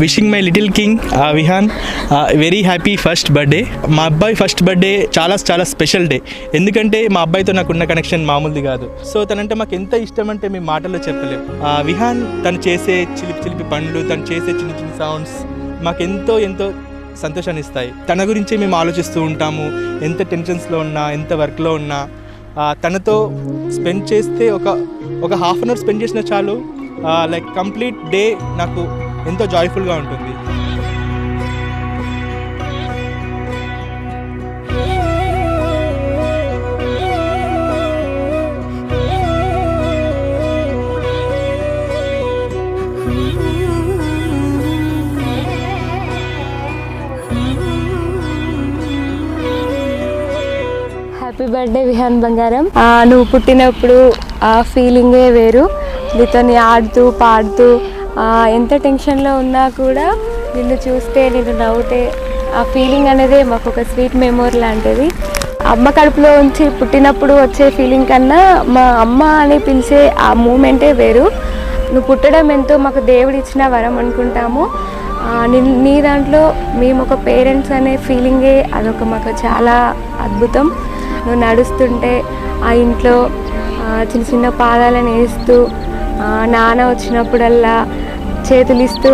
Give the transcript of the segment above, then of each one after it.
Wishing my little king Vihaan very happy first birthday. మా అబ్బాయి first birthday చాలా చాలా స్పెషల్ డే. ఎందుకంటే మా అబ్బాయితో నాకున్న కనెక్షన్ మామూలుది కాదు. సో తనంటే మాకు ఎంత ఇష్టం అంటే మేము మాటల్లో చెప్పలేము. విహాన్ తను చేసే చిలిపి చిలిపి పనులు, తను చేసే చిన్న చిన్న సౌండ్స్ మాకు ఎంతో ఎంతో సంతోషాన్ని ఇస్తాయి. తన గురించి మేము ఆలోచిస్తూ ఉంటాము. ఎంత టెన్షన్స్లో ఉన్నా, ఎంత వర్క్లో ఉన్నా తనతో స్పెండ్ చేస్తే ఒక హాఫ్ అన్ అవర్ స్పెండ్ చేసినా చాలు, లైక్ కంప్లీట్ డే నాకు ఎంతో జాయ్ఫుల్గా ఉంటుంది. హ్యాపీ బర్త్డే విహాన్ బంగారం. నువ్వు పుట్టినప్పుడు ఆ ఫీలింగే వేరు. నీతో ఆడుతూ పాడుతూ ఎంత టెన్షన్లో ఉన్నా కూడా నిన్ను చూస్తే, నిన్ను నవ్వుతే ఆ ఫీలింగ్ అనేది మాకు ఒక స్వీట్ మెమొరీ లాంటిది. అమ్మ కడుపులో ఉంచి పుట్టినప్పుడు వచ్చే ఫీలింగ్ కన్నా మా అమ్మ అని పిలిచే ఆ మూమెంటే వేరు. నువ్వు పుట్టడం ఎంతో మాకు దేవుడు ఇచ్చిన వరం అనుకుంటాము. నీ దాంట్లో మేము ఒక పేరెంట్స్ అనే ఫీలింగే అదొక మాకు చాలా అద్భుతం. నువ్వు నడుస్తుంటే ఆ ఇంట్లో చిన్న చిన్న పాదాలను వేస్తూ, నాన్న వచ్చినప్పుడల్లా చేతులు ఇస్తూ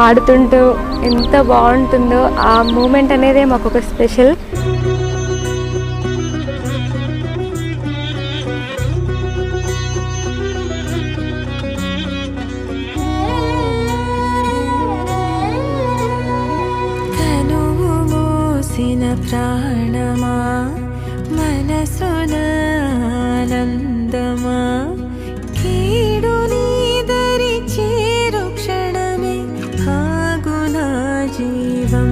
ఆడుతుంటూ ఎంత బాగుంటుందో ఆ మూమెంట్ అనేది మాకు ఒక స్పెషల్. కనువు మోసిన ప్రాణమా, మనసున ఆనందమా, కీడు నీదరి చేరు క్షణమే ఆగునా జీవం.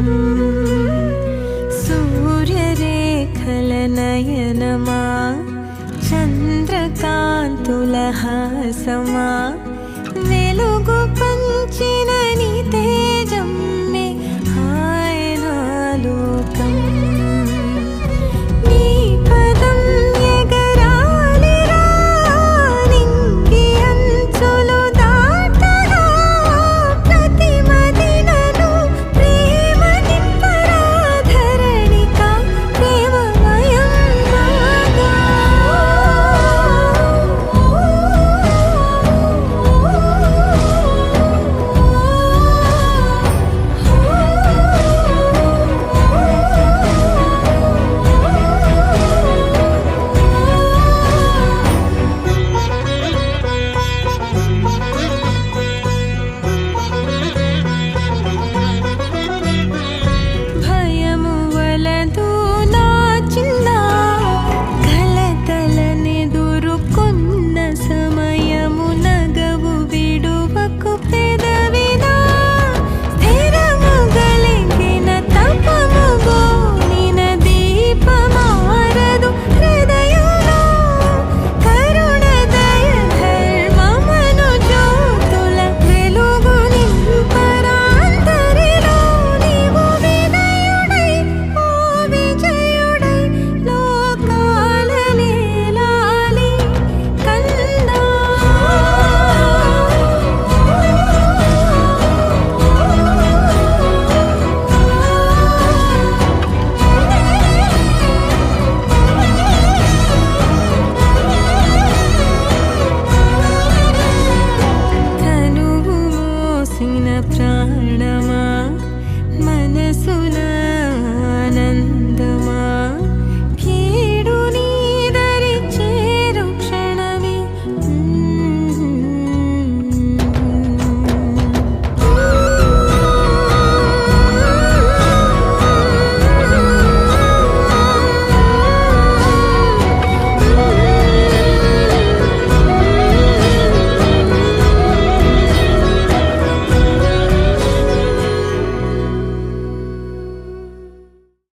సూర్యరేఖల నయనమా, చంద్రకాంతుల హాసమా, వెలుగు పంచిన నీ తేజం